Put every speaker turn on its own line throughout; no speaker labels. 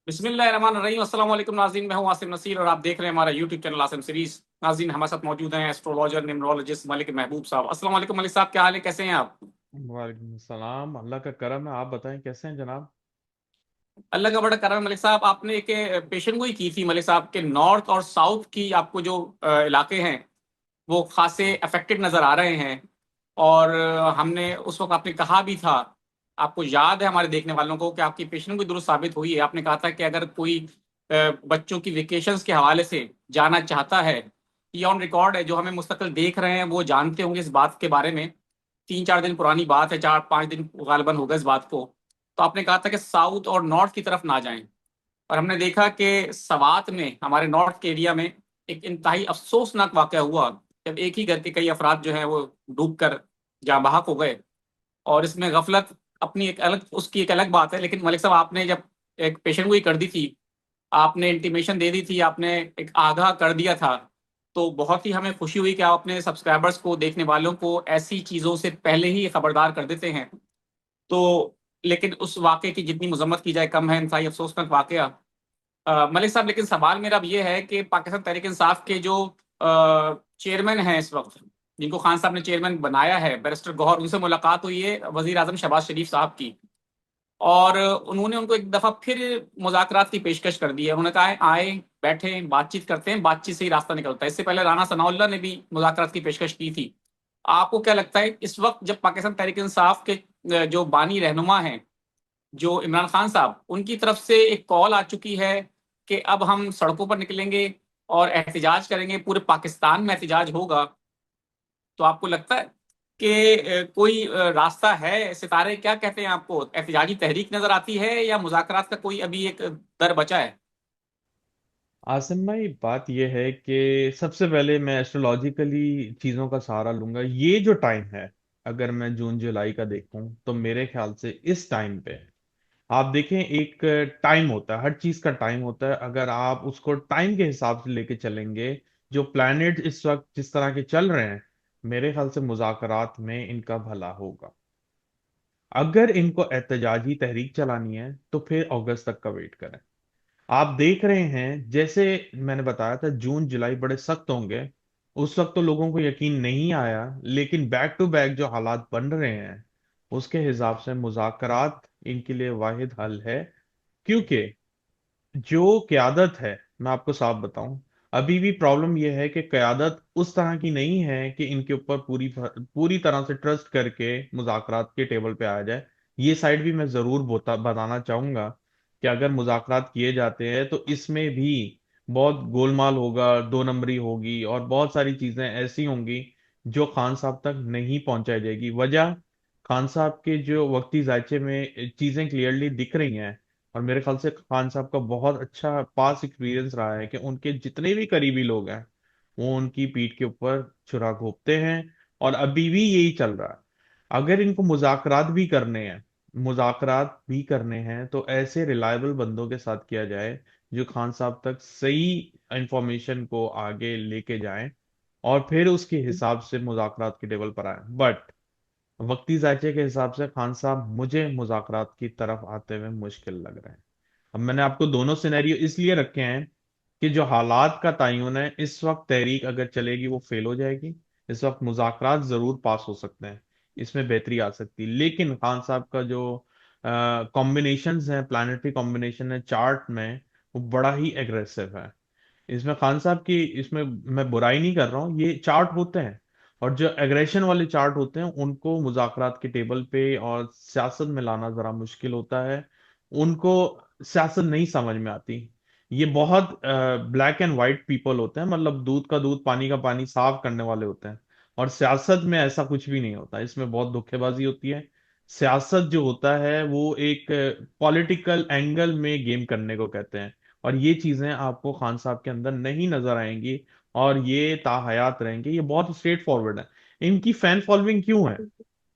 बिस्मिल्लाहिर्रहमानिर्रहीम। अस्सलाम वालेकुम नाज़रीन, मैं हूं आसिम नसीर और आप देख रहे हैं हमारा यूट्यूब चैनल आसिम सीरीज। नाज़रीन, हमारे साथ मौजूद हैं एस्ट्रोलॉजर न्यूमरोलॉजिस्ट मलिक महबूब साहब। अस्सलाम वालेकुम मलिक साहब, क्या हाल है, कैसे हैं आप?
वालेकुम सलाम। अल्लाह का करम है। आप बताएं कैसे हैं जनाब।
अल्लाह का बड़ा करम है मलिक साहब। आपने एक पेशेंट गोई की थी मलिक साहब के नॉर्थ और साउथ की, आपको जो इलाके हैं वो खासे अफेक्टेड नजर आ रहे हैं। और हमने उस वक्त आपने कहा भी था, आपको याद है हमारे देखने वालों को, कि आपकी पेशेंट को दुरुस्त साबित हुई है। आपने कहा था कि अगर कोई बच्चों की वेकेशंस के हवाले से जाना चाहता है, ये ऑन रिकॉर्ड है, जो हमें मुस्तकिल देख रहे हैं वो जानते होंगे इस बात के बारे में। 3-4 दिन पुरानी बात है, 4-5 दिन गालबन हो गए इस बात को। तो आपने कहा था कि साउथ और नॉर्थ की तरफ ना जाएं। और हमने देखा कि सवात में, हमारे नॉर्थ के एरिया में, एक इंतहाई अफसोसनाक वाकया हुआ, जब एक ही घर के कई अफराद जो हैं वो डूब कर जहाँ बहक हो गए। और इसमें गफलत अपनी एक अलग, उसकी एक अलग बात है, लेकिन मलिक साहब आपने जब एक पेशेंट गोई कर दी थी, आपने इंटीमेशन दे दी थी, आपने एक आगाह कर दिया था, तो बहुत ही हमें खुशी हुई कि आप अपने सब्सक्राइबर्स को, देखने वालों को ऐसी चीज़ों से पहले ही खबरदार कर देते हैं। तो लेकिन उस वाक़े की जितनी मजम्मत की जाए कम है, इंतहाई अफसोसनाक वाक़या। मलिक साहब, लेकिन सवाल मेरा अब ये है कि पाकिस्तान तहरीक इंसाफ के जो चेयरमैन हैं इस वक्त, जिनको खान साहब ने चेयरमैन बनाया है, बैरिस्टर गौहर, उनसे मुलाकात हुई है वजीर आजम शहबाज शरीफ साहब की। और उन्होंने उनको एक दफा फिर मुज़ाकरात की पेशकश कर दी है। उन्होंने कहा है आए, बैठे, बातचीत करते हैं, बातचीत से ही रास्ता निकलता है। इससे पहले राना सनाउल्लाह ने भी मुज़ाकरात की पेशकश की थी। आपको क्या लगता है, इस वक्त जब पाकिस्तान तहरीक इंसाफ के जो बानी रहनुमा हैं, जो इमरान खान साहब, उनकी तरफ से एक कॉल आ चुकी है कि अब हम सड़कों पर निकलेंगे और एहतजाज करेंगे, पूरे पाकिस्तान में एहतजाज होगा, तो आपको लगता है कि कोई रास्ता है? सितारे क्या कहते हैं, आपको एहतजाजी तहरीक नजर आती है या मुज़ाकरात का कोई अभी एक दर बचा है?
आसिम भाई, बात यह है कि सबसे पहले मैं एस्ट्रोलॉजिकली चीज़ों का सहारा लूंगा। ये जो टाइम है, अगर मैं जून जुलाई का देखूं तो मेरे ख्याल से इस टाइम पे आप देखें, एक टाइम होता है, हर चीज का टाइम होता है। अगर आप उसको टाइम के हिसाब से लेके चलेंगे, जो प्लैनेट इस वक्त जिस तरह के चल रहे हैं, मेरे ख्याल से मुज़ाकरात में इनका भला होगा। अगर इनको एहतजाजी तहरीक चलानी है तो फिर अगस्त तक का वेट करें। आप देख रहे हैं, जैसे मैंने बताया था, जून जुलाई बड़े सख्त होंगे। उस वक्त तो लोगों को यकीन नहीं आया, लेकिन बैक टू बैक जो हालात बन रहे हैं, उसके हिसाब से मुज़ाकरात इनके लिए वाहिद हल है। क्योंकि जो क्यादत है, मैं आपको साफ बताऊं, अभी भी प्रॉब्लम यह है कि क्यादत उस तरह की नहीं है कि इनके ऊपर पूरी पूरी तरह से ट्रस्ट करके मुज़ाकरात के टेबल पे आया जाए। ये साइड भी मैं जरूर बताना चाहूंगा कि अगर मुज़ाकरात किए जाते हैं तो इसमें भी बहुत गोलमाल होगा, दो नंबरी होगी, और बहुत सारी चीजें ऐसी होंगी जो खान साहब तक नहीं पहुंचाई जाएगी। वजह, खान साहब के जो वक्ती जायचे में चीजें क्लियरली दिख रही हैं। और मेरे ख्याल से खान साहब का बहुत अच्छा पास एक्सपीरियंस रहा है कि उनके जितने भी करीबी लोग हैं, वो उनकी पीठ के ऊपर छुरा घोंपते हैं। और अभी भी यही चल रहा है। अगर इनको मुजाकरात भी करने हैं तो ऐसे रिलायबल बंदों के साथ किया जाए, जो खान साहब तक सही इंफॉर्मेशन को आगे लेके जाएं, और फिर उसके हिसाब से मुजाकरात के टेबल पर आए। बट वक्ती जायचे के हिसाब से खान साहब मुझे मुजाकरात की तरफ आते हुए मुश्किल लग रहे हैं। अब मैंने आपको दोनों सिनेरियो इसलिए रखे हैं कि जो हालात का तयन है, इस वक्त तहरीक अगर चलेगी वो फेल हो जाएगी। इस वक्त मुज़ाकरात जरूर पास हो सकते हैं, इसमें बेहतरी आ सकती है, लेकिन खान साहब का जो कॉम्बिनेशंस है, प्लानिटरी कॉम्बिनेशन है चार्ट में, वो बड़ा ही एग्रेसिव है। इसमें खान साहब की, इसमें मैं बुराई नहीं कर रहा हूँ, ये चार्ट होते हैं। और जो एग्रेशन वाले चार्ट होते हैं उनको मुज़ाकरात के टेबल पे और सियासत में लाना जरा मुश्किल होता है। उनको सियासत नहीं समझ में आती। ये बहुत ब्लैक एंड वाइट पीपल होते हैं, मतलब दूध का दूध पानी का पानी साफ करने वाले होते हैं। और सियासत में ऐसा कुछ भी नहीं होता, इसमें बहुत धोखेबाजी होती है। सियासत जो होता है वो एक पॉलिटिकल एंगल में गेम करने को कहते हैं। और ये चीजें आपको खान साहब के अंदर नहीं नजर आएंगी, और ये ताहयात रहेंगे। ये बहुत स्ट्रेट फॉरवर्ड है। इनकी फैन फॉलोइंग क्यों है,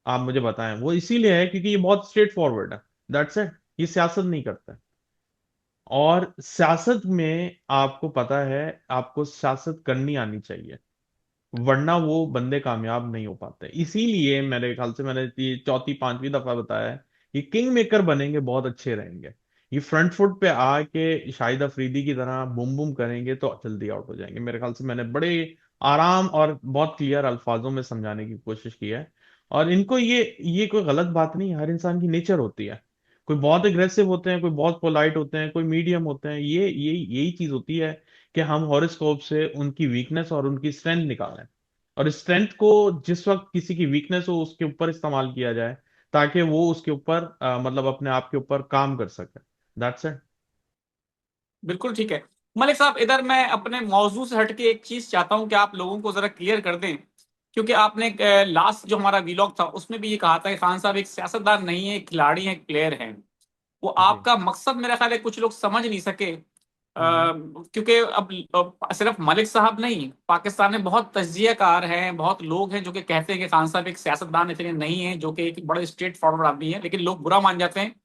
आप मुझे बताएं। वो इसीलिए है क्योंकि ये बहुत स्ट्रेट फॉरवर्ड है, दैट्स इट। ये सियासत नहीं करता है। और सियासत में आपको पता है, आपको सियासत करनी आनी चाहिए, वरना वो बंदे कामयाब नहीं हो पाते। इसीलिए मेरे ख्याल से मैंने ये चौथी पांचवी दफा बताया है, ये किंग मेकर बनेंगे बहुत अच्छे रहेंगे। ये फ्रंट फुट पे आके शाहिद अफरीदी की तरह बुम बुम करेंगे तो जल्दी आउट हो जाएंगे। मेरे ख्याल से मैंने बड़े आराम और बहुत क्लियर अल्फाजों में समझाने की कोशिश की है। और इनको ये कोई गलत बात नहीं है, हर इंसान की नेचर होती है। कोई बहुत एग्रेसिव होते हैं, कोई बहुत पोलाइट होते हैं, कोई मीडियम होते हैं। ये यही चीज होती है कि हम हॉरोस्कोप से उनकी वीकनेस और उनकी स्ट्रेंथ निकालें, और स्ट्रेंथ को जिस वक्त किसी की वीकनेस हो उसके ऊपर इस्तेमाल किया जाए, ताकि वो उसके ऊपर मतलब अपने आप के ऊपर काम कर सके। That's it.
बिल्कुल ठीक है। मलिक साहब, इधर मैं अपने मौजू से हटके एक चीज चाहता हूं कि आप लोगों को जरा क्लियर कर दें, क्योंकि आपने लास्ट जो हमारा वीलॉग था उसमें भी ये कहा था कि खान साहब एक सियासतदान नहीं है, एक खिलाड़ी है, एक प्लेयर है। वो
जी।
आपका मकसद मेरा ख्याल है कुछ लोग समझ नहीं सके,
हम्म।
क्योंकि अब सिर्फ मलिक साहब नहीं, पाकिस्तान में बहुत तजजियाकार हैं, बहुत लोग हैं जो कि कहते हैं कि खान साहब एक सियासतदान इतने नहीं है, जो कि एक बड़े स्ट्रेट फॉरवर्ड आदमी है, लेकिन लोग बुरा मान जाते हैं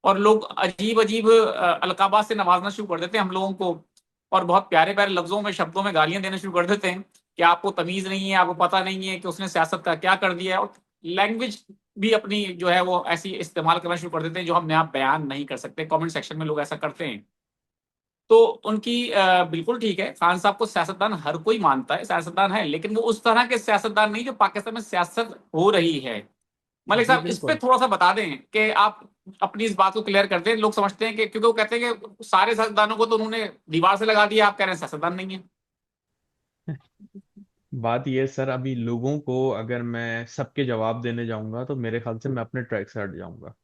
और लोग अजीब अजीब अलकाबा से नवाजना शुरू कर देते हैं हम लोगों को, और बहुत प्यारे प्यारे लफ्जों में, शब्दों में गालियां देना शुरू कर देते हैं कि आपको तमीज नहीं है, आपको पता नहीं है कि उसने सियासत का क्या कर दिया है, और लैंग्वेज भी अपनी जो है वो ऐसी इस्तेमाल करना शुरू कर देते हैं जो हम यहाँ बयान नहीं कर सकते। कमेंट सेक्शन में लोग ऐसा करते हैं। तो उनकी बिल्कुल ठीक है, खान साहब को सियासतदान हर कोई मानता है, सियासतदान है, लेकिन वो उस तरह के सियासतदान नहीं जो पाकिस्तान में सियासत हो रही है। मलिक
जी
साहब, इस पे
बिल्कुल।
थोड़ा सा बता दें कि आप अपनी इस बात को क्लियर कर दें। लोग समझते हैं कि क्योंकि वो कहते हैं कि सारे सियासतदानों को तो उन्होंने दीवार से लगा दिया, आप कह रहे हैं सियासतदान नहीं है।
बात ये है सर, अभी लोगों को अगर मैं सबके जवाब देने जाऊंगा तो मेरे ख्याल से मैं अपने ट्रैक से हट जाऊंगा।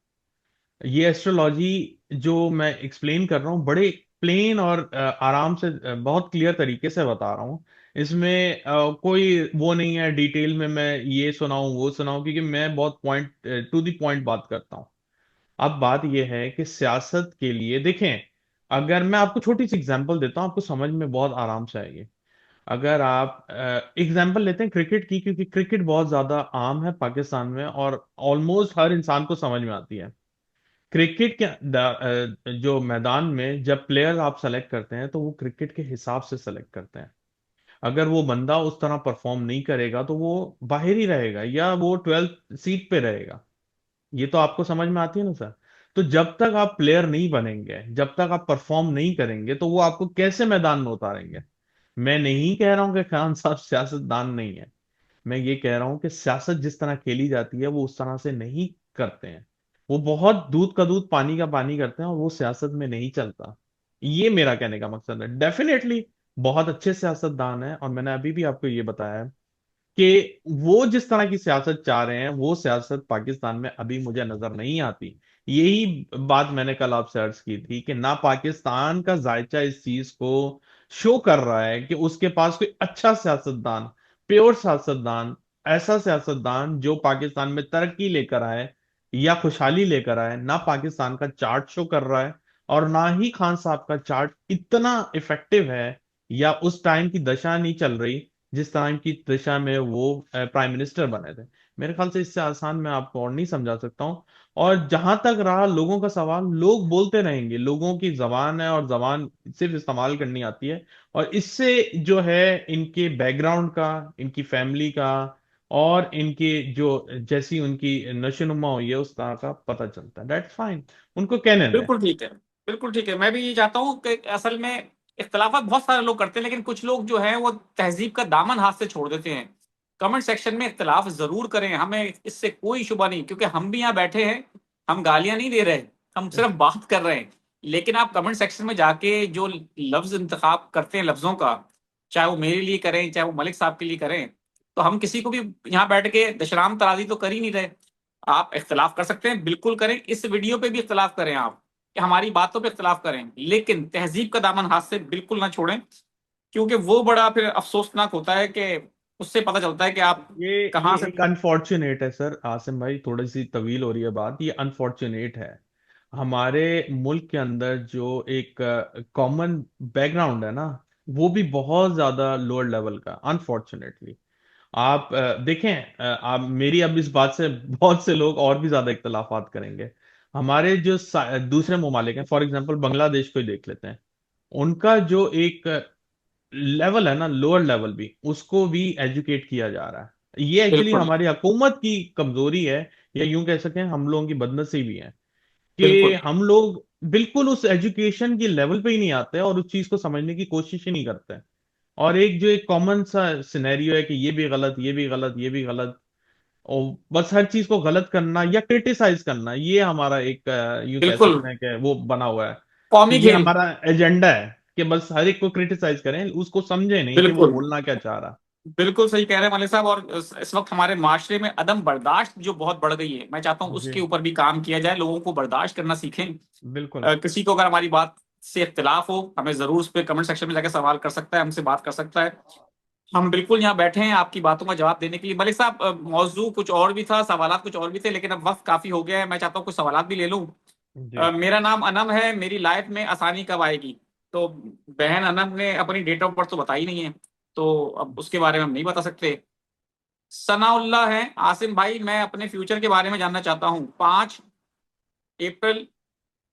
ये एस्ट्रोलॉजी जो मैं एक्सप्लेन कर रहा हूँ बड़े प्लेन और आराम से बहुत क्लियर तरीके से बता रहा हूँ। इसमें कोई वो नहीं है डिटेल में मैं ये सुनाऊं वो सुनाऊं, क्योंकि मैं बहुत पॉइंट टू द पॉइंट बात करता हूँ। अब बात यह है कि सियासत के लिए देखें, अगर मैं आपको छोटी सी एग्जांपल देता हूँ आपको समझ में बहुत आराम से आएगी। अगर आप एग्जांपल लेते हैं क्रिकेट की, क्योंकि क्रिकेट बहुत ज्यादा आम है पाकिस्तान में और ऑलमोस्ट हर इंसान को समझ में आती है। क्रिकेट के जो मैदान में जब प्लेयर आप सेलेक्ट करते हैं तो वो क्रिकेट के हिसाब से सेलेक्ट करते हैं। अगर वो बंदा उस तरह परफॉर्म नहीं करेगा तो वो बाहर ही रहेगा या वो 12th सीट पे रहेगा। ये तो आपको समझ में आती है ना सर। तो जब तक आप प्लेयर नहीं बनेंगे, जब तक आप परफॉर्म नहीं करेंगे, तो वो आपको कैसे मैदान में उतारेंगे। मैं नहीं कह रहा हूं कि खान साहब सियासतदान नहीं है, मैं ये कह रहा हूं कि सियासत जिस तरह खेली जाती है वो उस तरह से नहीं करते हैं। वो बहुत दूध का दूध पानी का पानी करते हैं और वो सियासत में नहीं चलता। ये मेरा कहने का मकसद है। डेफिनेटली बहुत अच्छे सियासतदान हैं, और मैंने अभी भी आपको ये बताया है कि वो जिस तरह की सियासत चाह रहे हैं वो सियासत पाकिस्तान में अभी मुझे नजर नहीं आती। यही बात मैंने कल आपसे अर्ज की थी कि ना पाकिस्तान का जायचा इस चीज को शो कर रहा है कि उसके पास कोई अच्छा सियासतदान, प्योर सियासतदान, ऐसा सियासतदान जो पाकिस्तान में तरक्की लेकर आए या खुशहाली लेकर आए, ना पाकिस्तान का चार्ट शो कर रहा है। और ना ही खान साहब का चार्ट इतना इफेक्टिव है, या उस टाइम की दशा नहीं चल रही जिस टाइम की दिशा में वो प्राइम मिनिस्टर बने थे। मेरे ख्याल से इससे आसान मैं आपको और नहीं समझा सकता हूँ। और जहां तक रहा लोगों का सवाल, लोग बोलते रहेंगे, लोगों की जबान है और जबान सिर्फ इस्तेमाल करनी आती है। और इससे जो है इनके बैकग्राउंड का, इनकी फैमिली का और इनके जो जैसी उनकी नशोनुमा हुई है उस तरह का पता चलता है। दैट्स फाइन, उनको कहने दें।
बिल्कुल ठीक है। बिल्कुल ठीक है, मैं भी ये चाहता हूँ कि असल में इख्तलाफात बहुत सारे लोग करते हैं, लेकिन कुछ लोग जो हैं वो तहजीब का दामन हाथ से छोड़ देते हैं। कमेंट सेक्शन में इख्तलाफ जरूर करें, हमें इससे कोई शुबा नहीं, क्योंकि हम भी यहाँ बैठे हैं, हम गालियां नहीं दे रहे, हम सिर्फ बात कर रहे हैं। लेकिन आप कमेंट सेक्शन में जाके जो लफ्ज इंतखाब करते हैं लफ्जों का, चाहे वो मेरे लिए करें चाहे वो मलिक साहब के लिए करें, तो हम किसी को भी यहाँ बैठ के दशराम तराजी तो कर ही नहीं रहे। आप इख्तलाफ कर सकते हैं, बिल्कुल करें, इस वीडियो पे भी इख्तलाफ करें आप, कि हमारी बातों पे इख्तलाफ करें, लेकिन तहजीब का दामन हाथ से बिल्कुल ना छोड़ें, क्योंकि वो बड़ा फिर अफसोसनाक होता है कि उससे पता चलता है कि आप
ये
कहाँ से।
एक अनफॉर्चुनेट है सर आसिम भाई, थोड़ी सी तवील हो रही है बात, ये अनफॉर्चुनेट है। हमारे मुल्क के अंदर जो एक कॉमन बैकग्राउंड है ना, वो भी बहुत ज्यादा लोअर लेवल का, अनफॉर्चुनेटली। आप देखें, आप मेरी अब इस बात से बहुत से लोग और भी ज्यादा इख्तलाफात करेंगे। हमारे जो दूसरे ममालिक हैं, फॉर एग्जांपल बांग्लादेश को ही देख लेते हैं। उनका जो एक लेवल है ना, लोअर लेवल भी, उसको भी एजुकेट किया जा रहा है। ये एक्चुअली
बिल्कुल
हमारी हुकूमत की कमजोरी है, या यूं कह सकते हैं हम लोगों की बदनसीबी है कि
बिल्कुल।
हम लोग बिल्कुल उस एजुकेशन की लेवल पे ही नहीं आते हैं और उस चीज को समझने की कोशिश ही नहीं करते हैं। और एक जो एक कॉमन सा सिनेरियो है कि ये भी गलत, ये भी गलत, ये भी गलत, और बस हर चीज को गलत करना या क्रिटिसाइज करना, ये हमारा एक यूं कह
बिल्कुल।
सकते हैं कि वो बना हुआ है कि
कौमी
ये
खेल।
हमारा एजेंडा है कि बस हर एक को क्रिटिसाइज करें, उसको समझे नहीं कि वो
बिल्कुल।
बोलना क्या चाह रहा।
बिल्कुल सही कह रहे हैं मलिक साहब। और इस वक्त हमारे माशरे में अदम बर्दाश्त जो बहुत बढ़ गई है, मैं चाहता हूँ
जी
उसके ऊपर भी काम किया जाए, लोगों को बर्दाश्त करना सीखें।
बिल्कुल।
किसी को अगर हमारी बात से इख्तिलाफ हो, हमें जरूर उस पर कमेंट सेक्शन में जाकर सवाल कर सकता है, हमसे बात कर सकता है। हम बिल्कुल यहाँ बैठे हैं आपकी बातों का जवाब देने के लिए। मलिक साहब, मौजू कुछ और भी था, सवालात कुछ और भी थे, लेकिन अब वक्त काफी हो गया है, मैं चाहता हूँ कुछ सवालात भी ले लूँ।
जी
मेरा नाम अनम है, मेरी लाइफ में आसानी कब आएगी? तो बहन अनम ने अपनी डेट ऑफ बर्थ तो बताई नहीं है, तो अब उसके बारे में हम नहीं बता सकते। सनाउल्लाह है, आसिम भाई मैं अपने फ्यूचर के बारे में जानना चाहता हूँ। 5 अप्रैल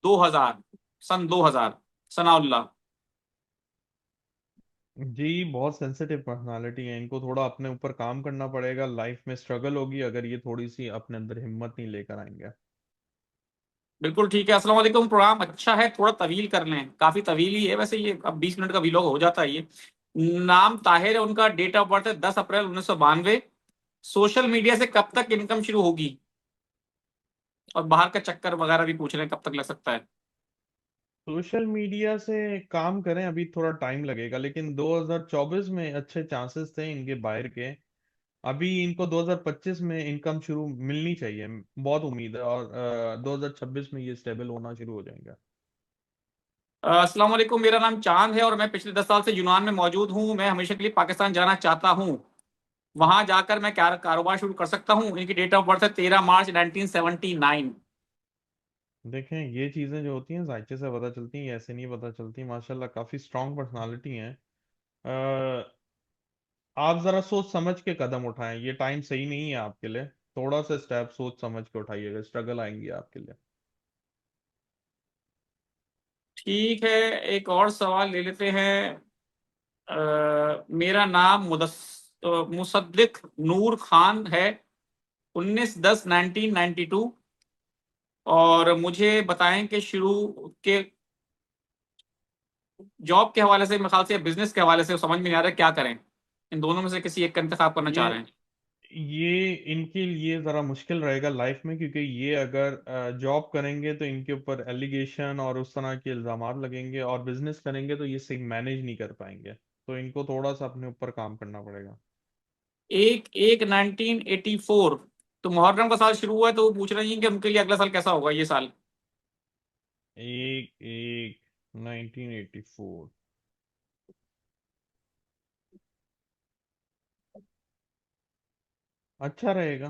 2000, सन 2000। सनाउल्लाह।
जी, बहुत सेंसिटिव पर्सनालिटी है, इनको थोड़ा अपने ऊपर काम करना पड़ेगा, लाइफ में स्ट्रगल होगी अगर ये थोड़ी सी अपने अंदर हिम्मत नहीं लेकर आएंगे।
बिल्कुल ठीक है। अस्सलाम वालेकुम। प्रोग्राम अच्छा है, थोड़ा तवील कर लें, काफी तवील ही है वैसे ये, अब 20 मिनट का वीलॉग हो जाता है ये। नाम ताहिर है, उनका डेट ऑफ बर्थ है 10 अप्रैल 1992। सोशल मीडिया से कब तक इनकम शुरू होगी? और बाहर का चक्कर वगैरह भी पूछ रहे हैं कब तक लग सकता है।
सोशल मीडिया से काम करें, अभी थोड़ा टाइम लगेगा, लेकिन 2024 में अच्छे चांसेस थे इनके बाहर के। अभी इनको 2025 में इनकम शुरू मिलनी चाहिए, बहुत उम्मीद है, और 2026 में ये स्टेबल होना शुरू हो जाएंगे।
अस्सलाम वालेकुम, मेरा नाम चांद है और मैं पिछले 10 साल से यूनान में मौजूद हूँ। मैं हमेशा के लिए पाकिस्तान जाना चाहता हूँ। वहां जाकर मैं क्या कारोबार शुरू कर सकता हूँ? इनकी डेट ऑफ बर्थ है 13 मार्च 1979।
देखें, ये चीजें जो होती हैं जायचे से पता चलती हैं, ऐसे नहीं पता चलती। माशाल्लाह काफी स्ट्रांग पर्सनालिटी हैं। आप जरा सोच समझ के कदम उठाएं, ये टाइम सही नहीं है आपके लिए। थोड़ा सा स्टेप सोच समझ के उठाइएगा, स्ट्रगल आएंगी आपके लिए।
ठीक है, एक और सवाल ले लेते हैं। मेरा नाम मुसद्दिक नूर खान है, 19/10/1992। और मुझे बताएं कि शुरू के जॉब के हवाले से, मेरे ख्याल से बिजनेस के हवाले से समझ में नहीं आ रहा है, क्या करें? इन दोनों में से किसी एक का इंतखाब करना चाह
ये
रहे हैं।
ये इनके लिए जरा मुश्किल रहेगा लाइफ में, क्योंकि ये अगर जॉब करेंगे तो इनके ऊपर एलिगेशन और उस तरह के इल्जामात लगेंगे, और बिजनेस करेंगे तो ये सही मैनेज नहीं कर पाएंगे। तो इनको थोड़ा सा अपने ऊपर काम करना पड़ेगा।
एक एक 1984, तो मुहर्रम का साल शुरू हुआ है, तो वो पूछ रहे हैं कि उनके लिए अगला साल कैसा होगा ये साल।
एक एक 1984। अच्छा रहेगा।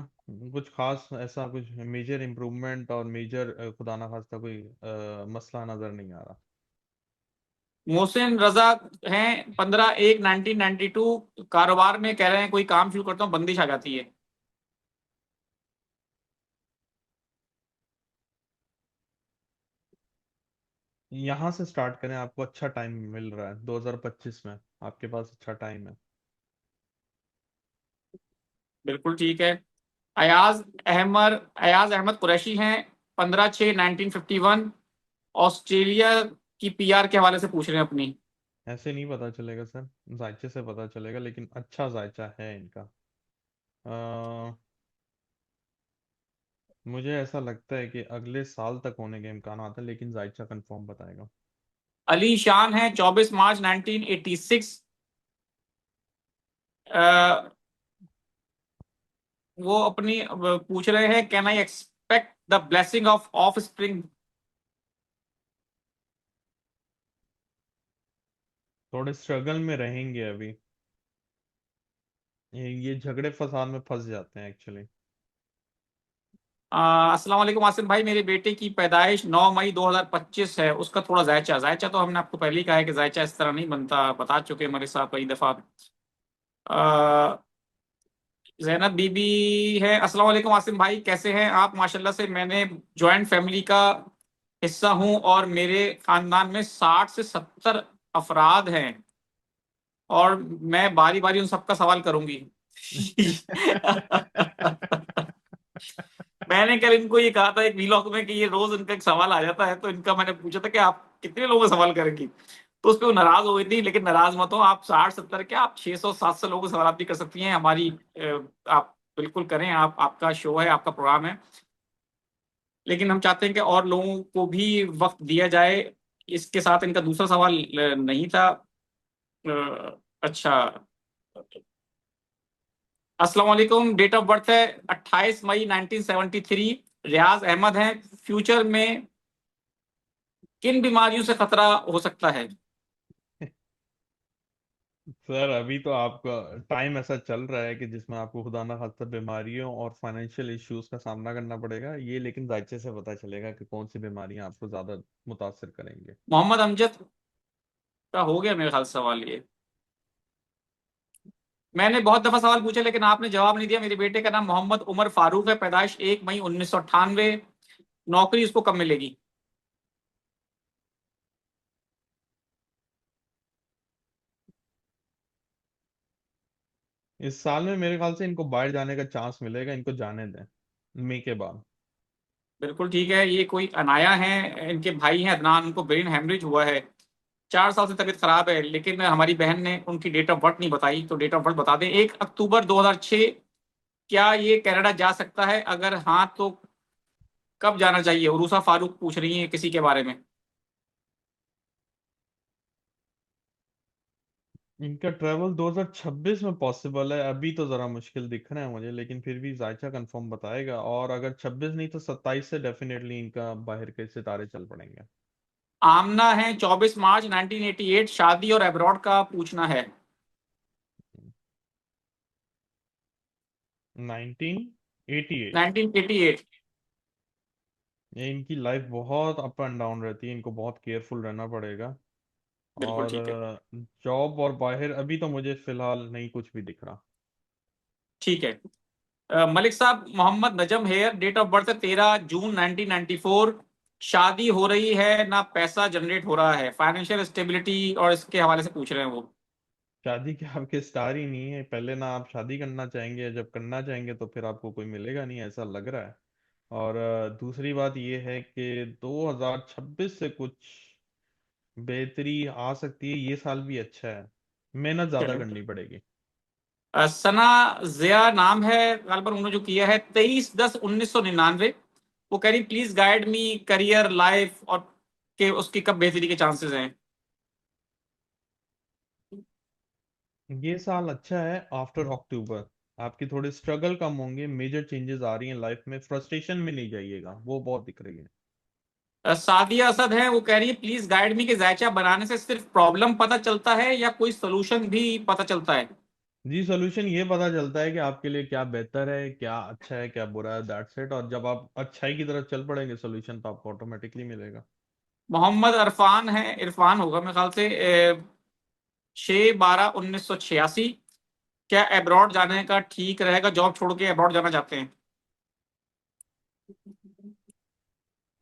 कुछ खास ऐसा कुछ मेजर इम्प्रूवमेंट और मेजर खुदा ना खास्ता कोई मसला नजर नहीं आ रहा।
मोहसिन रजा हैं, 15/1/1992। कारोबार में कह रहे हैं कोई काम शुरू करता हूँ बंदिश आ जाती है।
यहाँ से स्टार्ट करें, आपको अच्छा टाइम मिल रहा है 2025 में, आपके पास अच्छा टाइम है।
बिल्कुल ठीक है। अयाज अहमद कुरैशी हैं, 15/6/1951। ऑस्ट्रेलिया की पीआर के हवाले से पूछ रहे हैं अपनी।
ऐसे नहीं पता चलेगा सर, जायचे से पता चलेगा, लेकिन अच्छा जायचा है इनका। अ, मुझे ऐसा लगता है कि अगले साल तक होने के इम्कान आते हैं, लेकिन जायचा कंफर्म बताएगा।
अली शान है, 24 मार्च 1986। वो अपनी पूछ रहे हैं, can I expect the blessing of spring?
थोड़े स्ट्रगल में रहेंगे अभी, ये झगड़े फसाद में फंस जाते हैं एक्चुअली।
अस्सलाम वालेकुम आसिम भाई, मेरे बेटे की पैदाइश 9 मई 2025 है। उसका थोड़ा जायचा, जायचा तो हमने आपको पहले ही कहा है कि जायचा इस तरह नहीं बनता, बता चुके हैं हमारे साथ कई दफा। अ, जैनब बीबी है। अस्सलाम वालेकुम आसिम भाई, कैसे हैं आप? माशाल्लाह से, मैंने जॉइंट फैमिली का हिस्सा हूं और मेरे खानदान में 60 से 70 अफराद हैं, और मैं बारी बारी उन सबका सवाल करूंगी। मैंने कल इनको ये कहा था एक वीलॉग में कि ये रोज इनका एक सवाल आ जाता है, तो इनका मैंने पूछा था कि आप कितने लोगों का सवाल करेंगी, तो उस पर वो नाराज हो गई थी। लेकिन नाराज मत हो, आप 60-70 क्या, आप 600-700 लोगों से सवाल आप भी कर सकती हैं हमारी। आप बिल्कुल करें, आप, आपका शो है, आपका प्रोग्राम है। लेकिन हम चाहते हैं कि और लोगों को भी वक्त दिया जाए। इसके साथ इनका दूसरा सवाल नहीं था। अच्छा, अस्सलाम वालेकुम। डेट ऑफ बर्थ है 28 मई 1973। रियाज अहमद हैं। फ्यूचर में किन बीमारियों से खतरा हो सकता है?
सर अभी तो आपका टाइम ऐसा चल रहा है कि जिसमें आपको खुदा ना खास्ता बीमारियों और फाइनेंशियल इश्यूज का सामना करना पड़ेगा। ये लेकिन जायचे से पता चलेगा कि कौन सी बीमारियां आपको ज्यादा मुतासर करेंगे।
मोहम्मद अमजद का हो गया मेरे ख्याल से सवाल ये। मैंने बहुत दफा सवाल पूछे लेकिन आपने जवाब नहीं दिया। मेरे बेटे का नाम मोहम्मद उमर फारूक है, पैदाइश 1 मई 1998। नौकरी उसको कब मिलेगी?
इस साल में मेरे ख्याल से इनको बाहर जाने का चांस मिलेगा। इनको जाने दें मई के बाद।
बिल्कुल ठीक है। ये कोई अनाया है, इनके भाई हैं अदनान, उनको ब्रेन हेमरेज हुआ है। 4 साल से तबीयत खराब है, लेकिन हमारी बहन ने उनकी डेट ऑफ बर्थ नहीं बताई, तो डेट ऑफ बर्थ बता दें। 1 अक्टूबर 2006। क्या ये कनाडा जा सकता है? अगर हाँ तो कब जाना चाहिए? उरूसा फारूक पूछ रही है किसी के बारे में।
इनका ट्रैवल 2026 में पॉसिबल है। अभी तो जरा मुश्किल दिख रहा है मुझे, लेकिन फिर भी जायचा कंफर्म बताएगा। और अगर 26 नहीं तो 27 से डेफिनेटली इनका बाहर के सितारे चल पड़ेंगे।
आमना है 24 मार्च 1988। शादी और अब्रॉड का पूछना है।
1988।
1988।
ये इनकी लाइफ बहुत अप एंड डाउन रहती है, इनको बहुत केयरफुल रहना पड़ेगा।
बिल्कुल
और
ठीक है।
जॉब और बाहर अभी तो मुझे फिलहाल नहीं कुछ भी दिख रहा।
ठीक है। मलिक साहब, मोहम्मद नजम हेयर, डेट ऑफ बर्थ है 13 जून 1994। शादी हो रही है ना, पैसा जनरेट हो रहा है? फाइनेंशियल स्टेबिलिटी और इसके हवाले से पूछ रहे हैं वो।
शादी के आपके स्टार ही नहीं है। पहले ना आप शादी करना चाहेंगे, जब करना चाहेंगे तो फिर आपको कोई मिलेगा नहीं, ऐसा लग रहा है। और दूसरी बात यह है कि 2026 से कुछ बेहतरी आ सकती है। ये साल भी अच्छा है, मेहनत ज्यादा
चलिए।
करनी पड़ेगी।
सना जिया नाम है, गालबन उन्होंने जो किया है 23/10/1999। वो कह रही please guide me career life, और के उसकी कब बेहतरी के चांसेस हैं?
ये साल अच्छा है। आफ्टर अक्टूबर आपकी थोड़ी स्ट्रगल कम होंगे, मेजर चेंजेस आ रही हैं लाइफ में। फ्रस्ट्रेशन में नहीं जाइएगा, वो बहुत दिख रही है।
सादिया असद है, वो कह रही है प्लीज गाइड मी कि जायचा बनाने से सिर्फ प्रॉब्लम पता चलता है या कोई सोल्यूशन भी पता चलता है?
जी, सोल्यूशन ये पता चलता है कि आपके लिए क्या बेहतर है, क्या अच्छा है, क्या बुरा है, दैट्स इट। और जब आप अच्छाई की तरफ चल पड़ेंगे, सोल्यूशन तो आपको ऑटोमेटिकली मिलेगा।
मोहम्मद अरफान है, इरफान होगा मेरे ख्याल से। 6/12/1986। क्या अब्रॉड जाने का ठीक रहेगा? जॉब छोड़ के अब्रॉड जाना चाहते हैं?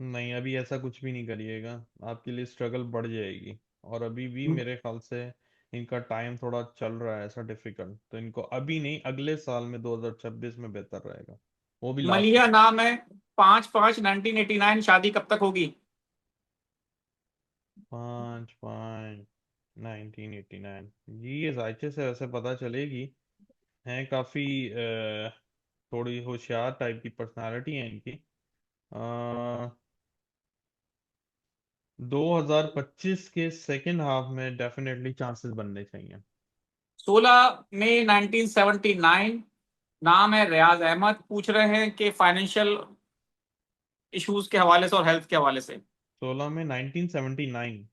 नहीं, अभी ऐसा कुछ भी नहीं करिएगा। आपके लिए स्ट्रगल बढ़ जाएगी। और अभी भी मेरे ख्याल से इनका टाइम थोड़ा चल रहा है ऐसा डिफिकल्ट, तो इनको अभी नहीं, अगले साल में 2026 में बेहतर रहेगा, वो भी लास्ट
मलिया
में।
नाम है, 5/5/1989। शादी कब तक होगी?
5/5/1989। जी, ये जायचे से वैसे पता चलेगी। हैं काफी थोड़ी होशियार टाइप की पर्सनालिटी है इनकी। 2025 के सेकेंड हाफ में डेफिनेटली चांसेस बनने चाहिए।
16 मई 1979। नाम है रियाज अहमद। पूछ रहे हैं कि फाइनेंशियल इश्यूज के हवाले से और हेल्थ के हवाले से।
16 में 1979।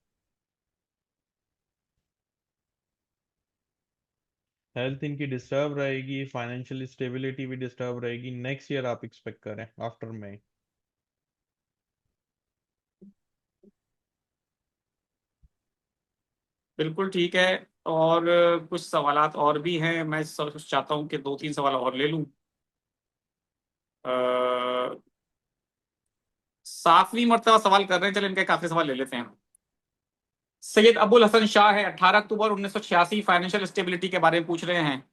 हेल्थ इनकी डिस्टर्ब रहेगी, फाइनेंशियल स्टेबिलिटी भी डिस्टर्ब रहेगी। नेक्स्ट ईयर आप एक्सपेक्ट करें आफ्टर मई।
बिल्कुल ठीक है। और कुछ सवालात और भी हैं, मैं चाहता हूं कि 2-3 सवाल और ले लूं। 7वीं मरतबा सवाल कर रहे हैं, चलिए इनके काफी सवाल ले लेते हैं। सैयद अबुल हसन शाह है, 18 अक्टूबर 1986। फाइनेंशियल स्टेबिलिटी के बारे में पूछ रहे हैं।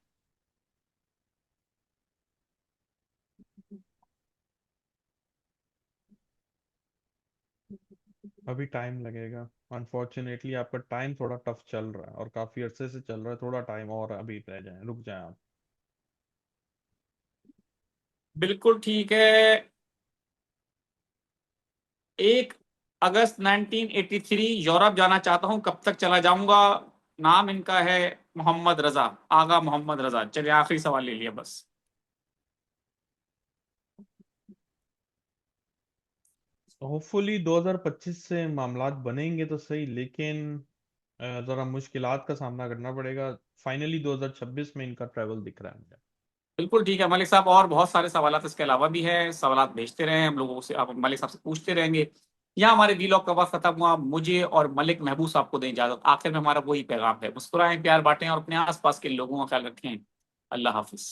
अभी टाइम लगेगा। अनफॉर्चुनेटली आपका टाइम थोड़ा टफ चल रहा है और काफी अरसे से चल रहा है, थोड़ा टाइम और अभी रह जाए, रुक जाए आप।
बिल्कुल ठीक है। 1 अगस्त 1983 यूरोप जाना चाहता हूं, कब तक चला जाऊंगा? नाम इनका है मोहम्मद रजा, आगा मोहम्मद रजा। चलिए आखिरी सवाल ले लिया बस।
होपफुली 2025 से मामलात बनेंगे तो सही, लेकिन जरा मुश्किलात का सामना करना पड़ेगा। फाइनली 2026 में इनका ट्रैवल दिख रहा है मुझे।
बिल्कुल ठीक है मलिक साहब, और बहुत सारे सवाल इसके अलावा भी हैं, सवाल भेजते रहें हम लोगों से, आप मलिक साहब से पूछते रहेंगे। यहाँ हमारे वीलॉग का वक्त खत्म हुआ, मुझे और मलिक महबूब साहब को दें इजाजत। आखिर में हमारा वही पैगाम है, मुस्कुराएं, प्यार बांटें और अपने आसपास के लोगों का ख्याल रखें। अल्लाह हाफिज।